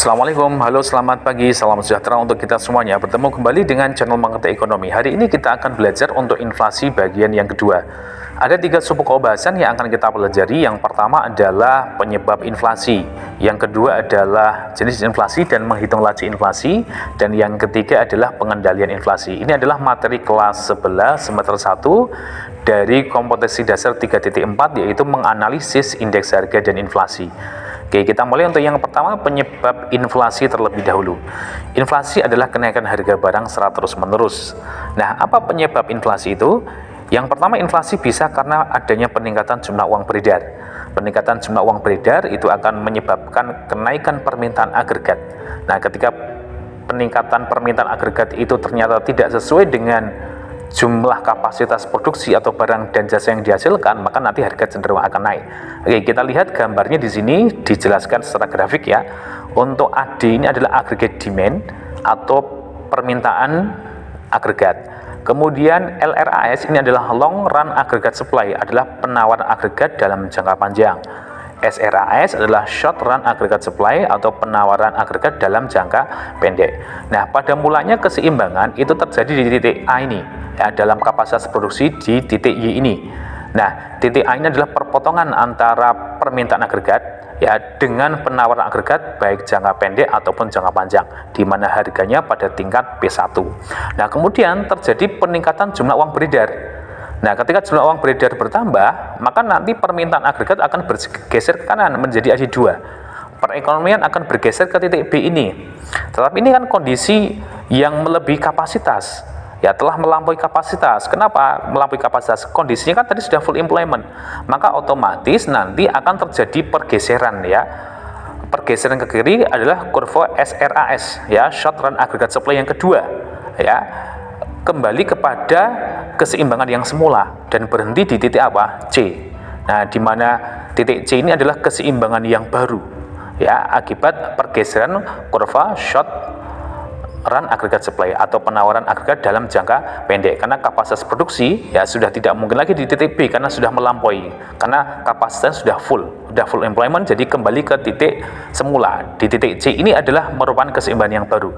Assalamualaikum, halo selamat pagi, salam sejahtera untuk kita semuanya. Bertemu kembali dengan channel Mengerti Ekonomi. Hari ini kita akan belajar untuk inflasi bagian yang kedua. Ada 3 subpokok bahasan yang akan kita pelajari. Yang pertama adalah penyebab inflasi, yang kedua adalah jenis inflasi dan menghitung laju inflasi, dan yang ketiga adalah pengendalian inflasi. Ini adalah materi kelas 11 semester 1 dari kompetensi dasar 3.4, yaitu menganalisis indeks harga dan inflasi. Oke, kita mulai untuk yang pertama, penyebab inflasi terlebih dahulu. Inflasi adalah kenaikan harga barang secara terus-menerus. Nah, apa penyebab inflasi itu? Yang pertama, inflasi bisa karena adanya peningkatan jumlah uang beredar. Peningkatan jumlah uang beredar itu akan menyebabkan kenaikan permintaan agregat. Nah, ketika peningkatan permintaan agregat itu ternyata tidak sesuai dengan jumlah kapasitas produksi atau barang dan jasa yang dihasilkan, maka nanti harga cenderung akan naik. Oke, kita lihat gambarnya di sini dijelaskan secara grafik ya. Untuk AD ini adalah aggregate demand atau permintaan agregat. Kemudian LRAS ini adalah long run aggregate supply, adalah penawaran agregat dalam jangka panjang. SRAS adalah short run aggregate supply atau penawaran agregat dalam jangka pendek. Nah, pada mulanya keseimbangan itu terjadi di titik A ini, ya, dalam kapasitas produksi di titik Y ini. Nah, titik A ini adalah perpotongan antara permintaan agregat ya dengan penawaran agregat baik jangka pendek ataupun jangka panjang, di mana harganya pada tingkat P1. Nah, kemudian terjadi peningkatan jumlah uang beredar. Nah, ketika jumlah uang beredar bertambah, maka nanti permintaan agregat akan bergeser ke kanan menjadi AD2. Perekonomian akan bergeser ke titik B ini. Tetapi ini kan kondisi yang melebihi kapasitas. Ya, telah melampaui kapasitas. Kenapa melampaui kapasitas? Kondisinya kan tadi sudah full employment. Maka otomatis nanti akan terjadi pergeseran ya. Pergeseran ke kiri adalah kurva SRAS ya, short run aggregate supply yang kedua ya. Kembali kepada keseimbangan yang semula dan berhenti di titik apa? C. Nah, di mana titik C ini adalah keseimbangan yang baru ya, akibat pergeseran kurva short run aggregate supply atau penawaran agregat dalam jangka pendek, karena kapasitas produksi ya sudah tidak mungkin lagi di titik B karena sudah melampaui, karena kapasitas sudah full employment, jadi kembali ke titik semula. Di titik C ini adalah merupakan keseimbangan yang baru.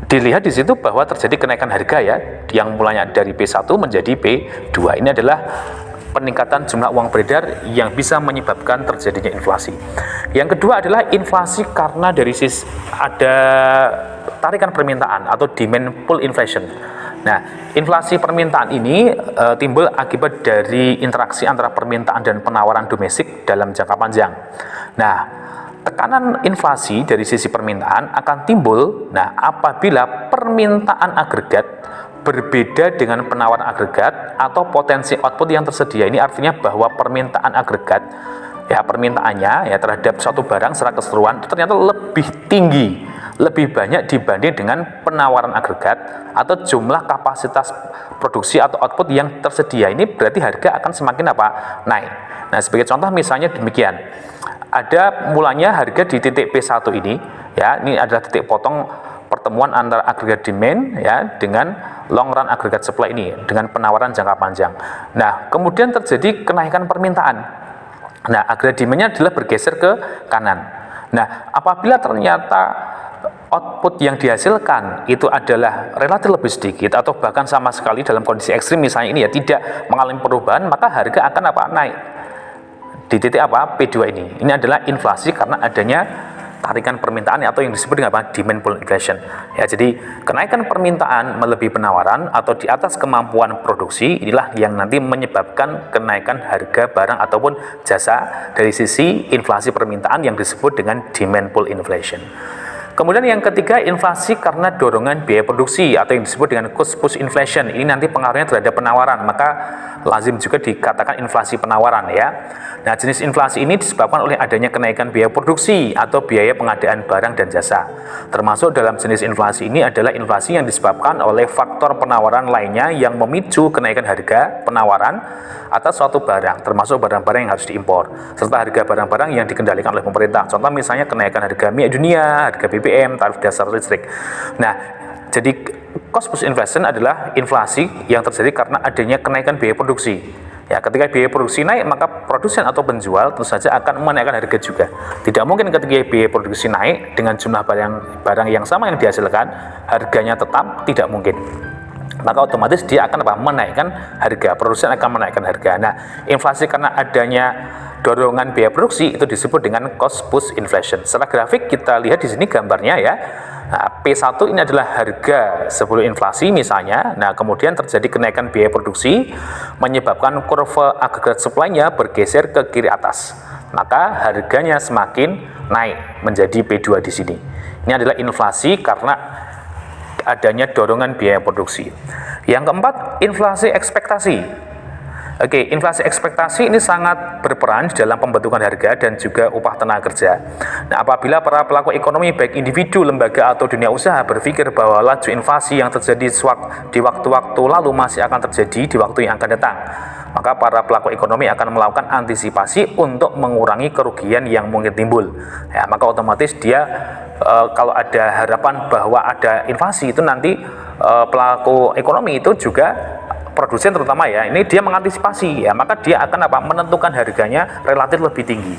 Dilihat di situ bahwa terjadi kenaikan harga ya, yang mulanya dari P1 menjadi P2. Ini adalah peningkatan jumlah uang beredar yang bisa menyebabkan terjadinya inflasi. Yang kedua adalah inflasi karena dari sisi ada tarikan permintaan atau demand pull inflation. Nah, inflasi permintaan ini timbul akibat dari interaksi antara permintaan dan penawaran domestik dalam jangka panjang. Nah, tekanan inflasi dari sisi permintaan akan timbul apabila permintaan agregat berbeda dengan penawaran agregat atau potensi output yang tersedia. Ini artinya bahwa permintaan agregat ya, permintaannya ya terhadap suatu barang secara keseluruhan itu ternyata lebih tinggi, lebih banyak dibanding dengan penawaran agregat atau jumlah kapasitas produksi atau output yang tersedia. Ini berarti harga akan semakin naik. Nah, sebagai contoh misalnya demikian. Ada mulanya harga di titik P1 ini ya, ini adalah titik potong pertemuan antara agregat demand ya dengan long run aggregate supply ini dengan penawaran jangka panjang. Nah, kemudian terjadi kenaikan permintaan. Nah, agregat demand-nya adalah bergeser ke kanan. Nah, apabila ternyata output yang dihasilkan itu adalah relatif lebih sedikit atau bahkan sama sekali dalam kondisi ekstrim misalnya ini ya tidak mengalami perubahan, maka harga akan naik di titik P2 ini. Ini adalah inflasi karena adanya tarikan permintaan atau yang disebut dengan demand pull inflation. Ya, jadi kenaikan permintaan melebihi penawaran atau di atas kemampuan produksi, inilah yang nanti menyebabkan kenaikan harga barang ataupun jasa dari sisi inflasi permintaan yang disebut dengan demand pull inflation. Kemudian yang ketiga, inflasi karena dorongan biaya produksi atau yang disebut dengan cost push inflation. Ini nanti pengaruhnya terhadap penawaran, maka lazim juga dikatakan inflasi penawaran ya. Nah, jenis inflasi ini disebabkan oleh adanya kenaikan biaya produksi atau biaya pengadaan barang dan jasa. Termasuk dalam jenis inflasi ini adalah inflasi yang disebabkan oleh faktor penawaran lainnya yang memicu kenaikan harga penawaran atas suatu barang, termasuk barang-barang yang harus diimpor, serta harga barang-barang yang dikendalikan oleh pemerintah. Contoh misalnya kenaikan harga minyak dunia, harga BBM, tarif dasar listrik. Nah, jadi cost push inflation adalah inflasi yang terjadi karena adanya kenaikan biaya produksi. Ya, ketika biaya produksi naik, maka produsen atau penjual tentu saja akan menaikkan harga juga. Tidak mungkin ketika biaya produksi naik dengan jumlah barang yang sama yang dihasilkan, harganya tetap, tidak mungkin. Maka otomatis dia akan menaikkan harga, produsen akan menaikkan harga. Nah, inflasi karena adanya dorongan biaya produksi itu disebut dengan cost push inflation. Secara grafik kita lihat di sini gambarnya ya. Nah, P1 ini adalah harga sebelum inflasi misalnya. Nah, kemudian terjadi kenaikan biaya produksi menyebabkan kurva agregat supply-nya bergeser ke kiri atas. Maka harganya semakin naik menjadi P2 di sini. Ini adalah inflasi karena adanya dorongan biaya produksi. Yang keempat, inflasi ekspektasi. Oke, inflasi ekspektasi ini sangat berperan dalam pembentukan harga dan juga upah tenaga kerja. Nah, apabila para pelaku ekonomi baik individu, lembaga atau dunia usaha berpikir bahwa laju inflasi yang terjadi di waktu-waktu lalu masih akan terjadi di waktu yang akan datang, maka para pelaku ekonomi akan melakukan antisipasi untuk mengurangi kerugian yang mungkin timbul. Ya, maka otomatis dia kalau ada harapan bahwa ada inflasi itu nanti pelaku ekonomi itu juga produsen terutama ya, ini dia mengantisipasi ya, maka dia akan menentukan harganya relatif lebih tinggi.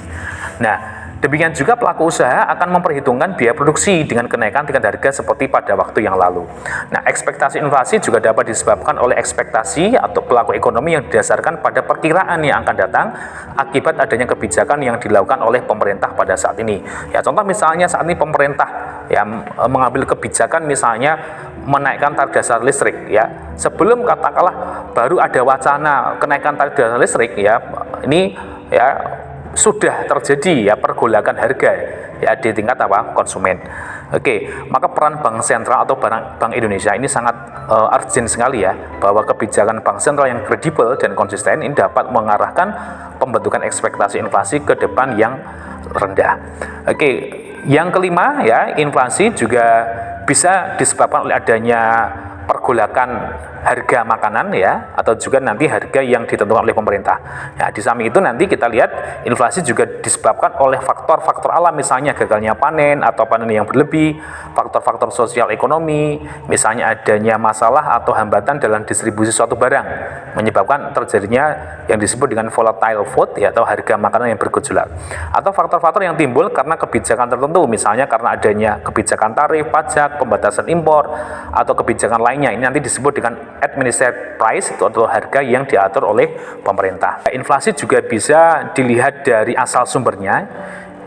Nah, demikian juga pelaku usaha akan memperhitungkan biaya produksi dengan kenaikan tingkat harga seperti pada waktu yang lalu. Nah, ekspektasi inflasi juga dapat disebabkan oleh ekspektasi atau pelaku ekonomi yang didasarkan pada perkiraan yang akan datang akibat adanya kebijakan yang dilakukan oleh pemerintah pada saat ini. Ya, contoh misalnya saat ini pemerintah yang mengambil kebijakan misalnya menaikkan tarif dasar listrik ya. Sebelum katakanlah baru ada wacana kenaikan tarif dasar listrik ya, ini ya sudah terjadi ya pergolakan harga ya di tingkat konsumen. Oke, maka peran Bank Sentral atau Bank Indonesia ini sangat urgent sekali ya, bahwa kebijakan Bank Sentral yang kredibel dan konsisten ini dapat mengarahkan pembentukan ekspektasi inflasi ke depan yang rendah. Oke, yang kelima ya, inflasi juga bisa disebabkan oleh adanya pergolakan harga makanan ya, atau juga nanti harga yang ditentukan oleh pemerintah. Ya, di samping itu nanti kita lihat inflasi juga disebabkan oleh faktor-faktor alam, misalnya gagalnya panen atau panen yang berlebih, faktor-faktor sosial ekonomi, misalnya adanya masalah atau hambatan dalam distribusi suatu barang, menyebabkan terjadinya yang disebut dengan volatile food ya, atau harga makanan yang bergejolak. Atau faktor-faktor yang timbul karena kebijakan tertentu, misalnya karena adanya kebijakan tarif, pajak, pembatasan impor, atau kebijakan lainnya. Ini nanti disebut dengan administrative price atau harga yang diatur oleh pemerintah. Inflasi juga bisa dilihat dari asal sumbernya.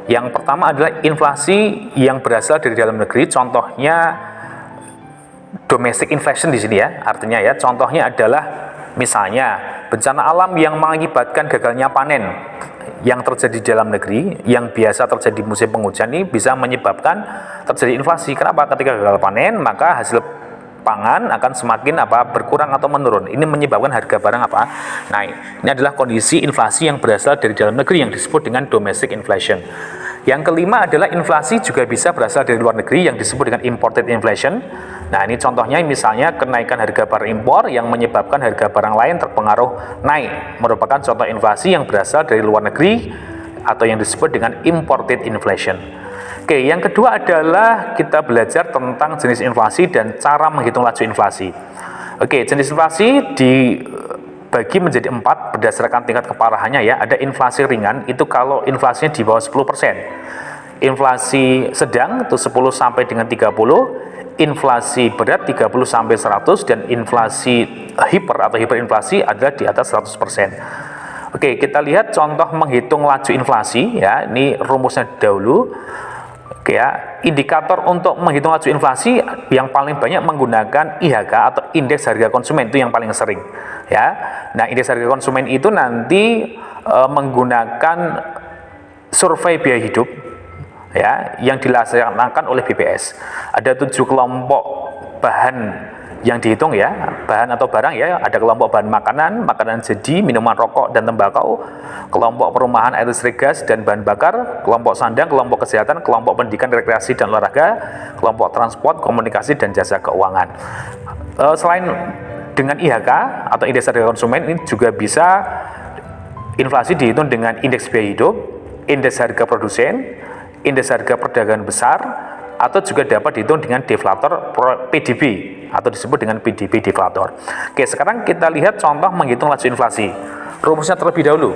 Yang pertama adalah inflasi yang berasal dari dalam negeri, contohnya domestic inflation di sini ya. Artinya ya, contohnya adalah misalnya bencana alam yang mengakibatkan gagalnya panen yang terjadi di dalam negeri, yang biasa terjadi musim penghujan, ini bisa menyebabkan terjadi inflasi. Kenapa? Ketika gagal panen, maka hasil pangan akan semakin berkurang atau menurun. Ini menyebabkan harga barang naik. Ini adalah kondisi inflasi yang berasal dari dalam negeri yang disebut dengan domestic inflation. Yang kelima adalah inflasi juga bisa berasal dari luar negeri yang disebut dengan imported inflation. Nah, ini contohnya misalnya kenaikan harga barang impor yang menyebabkan harga barang lain terpengaruh naik, merupakan contoh inflasi yang berasal dari luar negeri atau yang disebut dengan imported inflation. Oke, yang kedua adalah kita belajar tentang jenis inflasi dan cara menghitung laju inflasi. Oke, jenis inflasi dibagi menjadi 4 berdasarkan tingkat keparahannya ya. Ada inflasi ringan, itu kalau inflasinya di bawah 10%. Inflasi sedang itu 10 sampai dengan 30, inflasi berat 30 sampai 100, dan inflasi hiper atau hiperinflasi adalah di atas 100%. Oke, kita lihat contoh menghitung laju inflasi ya. Ini rumusnya dahulu. Oke ya, indikator untuk menghitung laju inflasi yang paling banyak menggunakan IHK atau indeks harga konsumen, itu yang paling sering ya. Nah, indeks harga konsumen itu nanti menggunakan survei biaya hidup ya, yang dilaksanakan oleh BPS. Ada 7 kelompok bahan yang dihitung ya, bahan atau barang ya. Ada kelompok bahan makanan, makanan jadi, minuman rokok dan tembakau, kelompok perumahan, air listrik, gas dan bahan bakar, kelompok sandang, kelompok kesehatan, kelompok pendidikan, rekreasi dan olahraga, kelompok transport, komunikasi dan jasa keuangan. Selain dengan IHK atau indeks harga konsumen, ini juga bisa inflasi dihitung dengan indeks biaya hidup, indeks harga produsen, indeks harga perdagangan besar, atau juga dapat dihitung dengan deflator PDB atau disebut dengan PDB deflator. Oke, sekarang kita lihat contoh menghitung laju inflasi. Rumusnya terlebih dahulu.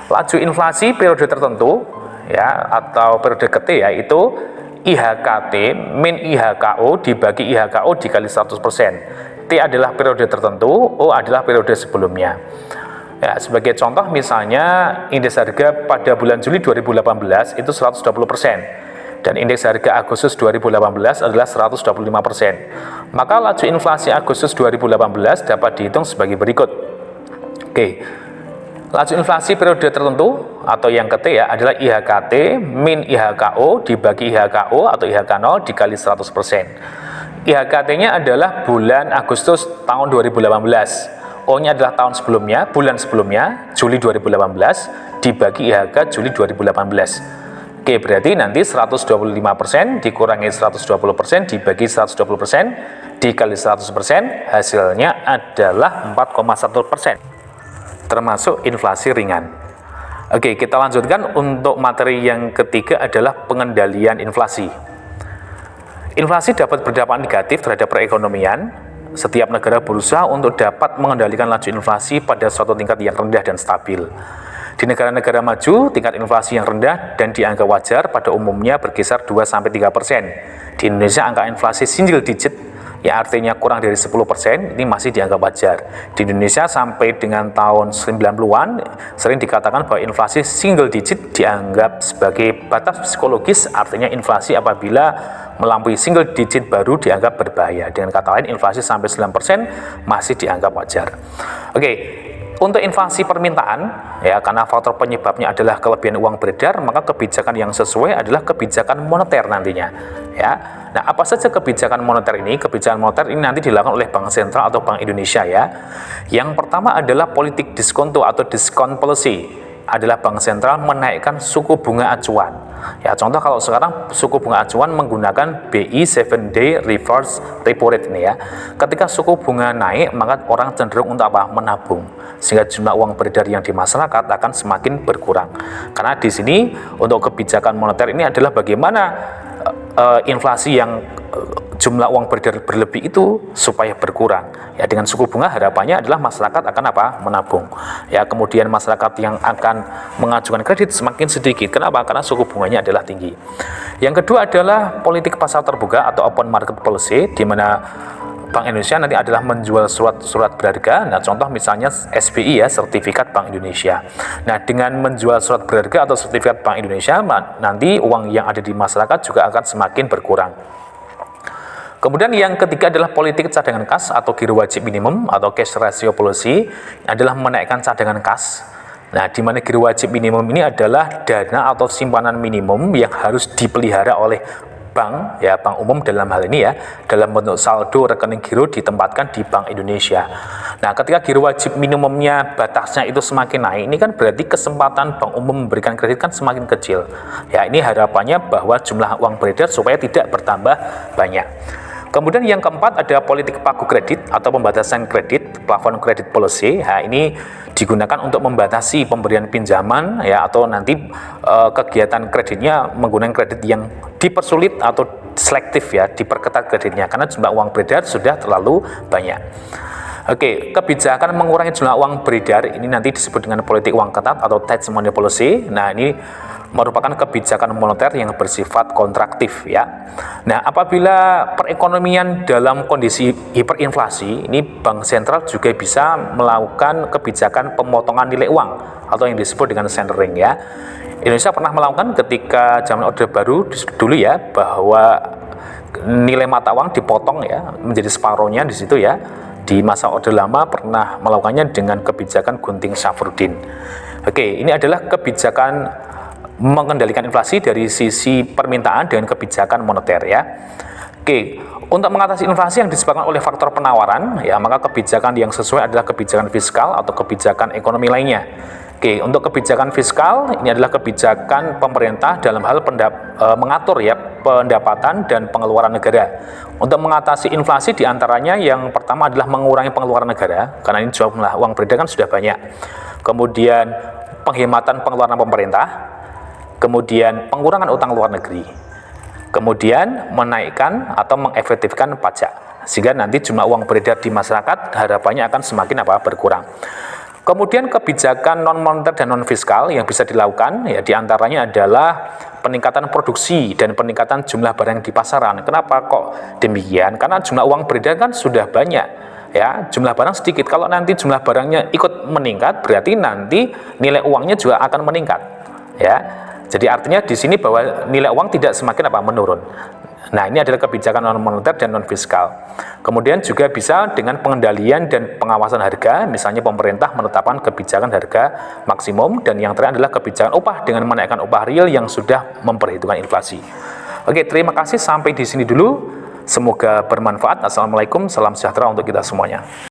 Laju inflasi periode tertentu ya atau periode KT yaitu IHKT min IHKO dibagi IHKO dikali 100%. T adalah periode tertentu, O adalah periode sebelumnya. Ya, sebagai contoh misalnya indeks harga pada bulan Juli 2018 itu 120% dan indeks harga Agustus 2018 adalah 125%. Maka laju inflasi Agustus 2018 dapat dihitung sebagai berikut. Oke. Laju inflasi periode tertentu atau yang KT ya adalah IHKT min IHKO dibagi IHKO atau IHK0 dikali 100%. IHKT-nya adalah bulan Agustus tahun 2018. O-nya adalah tahun sebelumnya, bulan sebelumnya, Juli 2018 dibagi IHK Juli 2018. Oke, berarti nanti 125% dikurangi 120% dibagi 120% dikali 100% hasilnya adalah 4,1%. Termasuk inflasi ringan. Oke, kita lanjutkan untuk materi yang ketiga adalah pengendalian inflasi. Inflasi dapat berdampak negatif terhadap perekonomian. Setiap negara berusaha untuk dapat mengendalikan laju inflasi pada suatu tingkat yang rendah dan stabil. Di negara-negara maju, tingkat inflasi yang rendah dan dianggap wajar pada umumnya berkisar 2-3%. Di Indonesia, angka inflasi single digit ya artinya kurang dari 10% ini masih dianggap wajar. Di Indonesia sampai dengan tahun 90-an sering dikatakan bahwa inflasi single digit dianggap sebagai batas psikologis, artinya inflasi apabila melampaui single digit baru dianggap berbahaya. Dengan kata lain inflasi sampai 9% masih dianggap wajar. Oke. Untuk inflasi permintaan, ya karena faktor penyebabnya adalah kelebihan uang beredar, maka kebijakan yang sesuai adalah kebijakan moneter nantinya. Ya, nah apa saja kebijakan moneter ini? Kebijakan moneter ini nanti dilakukan oleh Bank Sentral atau Bank Indonesia ya. Yang pertama adalah politik diskonto atau discount policy. Adalah Bank Sentral menaikkan suku bunga acuan. Ya, contoh kalau sekarang suku bunga acuan menggunakan BI 7-day reverse repo rate ini ya. Ketika suku bunga naik, maka orang cenderung untuk apa? Menabung. Sehingga jumlah uang beredar yang di masyarakat akan semakin berkurang. Karena di sini untuk kebijakan moneter ini adalah bagaimana inflasi yang jumlah uang beredar berlebih itu supaya berkurang. Ya, dengan suku bunga harapannya adalah masyarakat akan apa? Menabung. Ya, kemudian masyarakat yang akan mengajukan kredit semakin sedikit. Kenapa? Karena suku bunganya adalah tinggi. Yang kedua adalah politik pasar terbuka atau open market policy, di mana Bank Indonesia nanti adalah menjual surat berharga. Nah, contoh misalnya SBI ya, sertifikat Bank Indonesia. Nah, dengan menjual surat berharga atau sertifikat Bank Indonesia, nanti uang yang ada di masyarakat juga akan semakin berkurang. Kemudian yang ketiga adalah politik cadangan kas atau giro wajib minimum atau cash ratio policy, adalah menaikkan cadangan kas. Nah, di mana giro wajib minimum ini adalah dana atau simpanan minimum yang harus dipelihara oleh bank, ya bank umum dalam hal ini ya, dalam bentuk saldo rekening giro ditempatkan di Bank Indonesia. Nah, ketika giro wajib minimumnya batasnya itu semakin naik, ini kan berarti kesempatan bank umum memberikan kredit kan semakin kecil. Ya, ini harapannya bahwa jumlah uang beredar supaya tidak bertambah banyak. Kemudian yang keempat ada politik pagu kredit atau pembatasan kredit, plafon kredit policy. Nah, ini digunakan untuk membatasi pemberian pinjaman ya atau nanti kegiatan kreditnya menggunakan kredit yang dipersulit atau selektif ya, diperketat kreditnya karena jumlah uang beredar sudah terlalu banyak. Oke, kebijakan mengurangi jumlah uang beredar ini nanti disebut dengan politik uang ketat atau tight money policy. Nah, ini merupakan kebijakan moneter yang bersifat kontraktif ya. Nah, apabila perekonomian dalam kondisi hiperinflasi, ini Bank Sentral juga bisa melakukan kebijakan pemotongan nilai uang atau yang disebut dengan centering ya. Indonesia pernah melakukan ketika zaman Orde Baru dulu ya, bahwa nilai mata uang dipotong ya menjadi separohnya di situ ya. Di masa Orde Lama pernah melakukannya dengan kebijakan Gunting Safruddin. Oke, ini adalah kebijakan mengendalikan inflasi dari sisi permintaan dengan kebijakan moneter ya. Oke, untuk mengatasi inflasi yang disebabkan oleh faktor penawaran ya, maka kebijakan yang sesuai adalah kebijakan fiskal atau kebijakan ekonomi lainnya. Oke, untuk kebijakan fiskal ini adalah kebijakan pemerintah dalam hal mengatur ya pendapatan dan pengeluaran negara. Untuk mengatasi inflasi diantaranya yang pertama adalah mengurangi pengeluaran negara karena ini jumlah uang beredar kan sudah banyak. Kemudian penghematan pengeluaran pemerintah, kemudian pengurangan utang luar negeri, kemudian menaikkan atau mengefektifkan pajak. sehingga nanti jumlah uang beredar di masyarakat harapannya akan semakin berkurang. Kemudian kebijakan non moneter dan non fiskal yang bisa dilakukan ya diantaranya adalah peningkatan produksi dan peningkatan jumlah barang di pasaran. Kenapa kok demikian? Karena jumlah uang beredar kan sudah banyak, ya jumlah barang sedikit. Kalau nanti jumlah barangnya ikut meningkat, berarti nanti nilai uangnya juga akan meningkat, ya. Jadi artinya di sini bahwa nilai uang tidak semakin menurun. Nah, ini adalah kebijakan non moneter dan non fiskal. Kemudian juga bisa dengan pengendalian dan pengawasan harga, misalnya pemerintah menetapkan kebijakan harga maksimum, dan yang terakhir adalah kebijakan upah dengan menaikkan upah real yang sudah memperhitungkan inflasi. Oke, terima kasih, sampai di sini dulu. Semoga bermanfaat. Assalamualaikum, salam sejahtera untuk kita semuanya.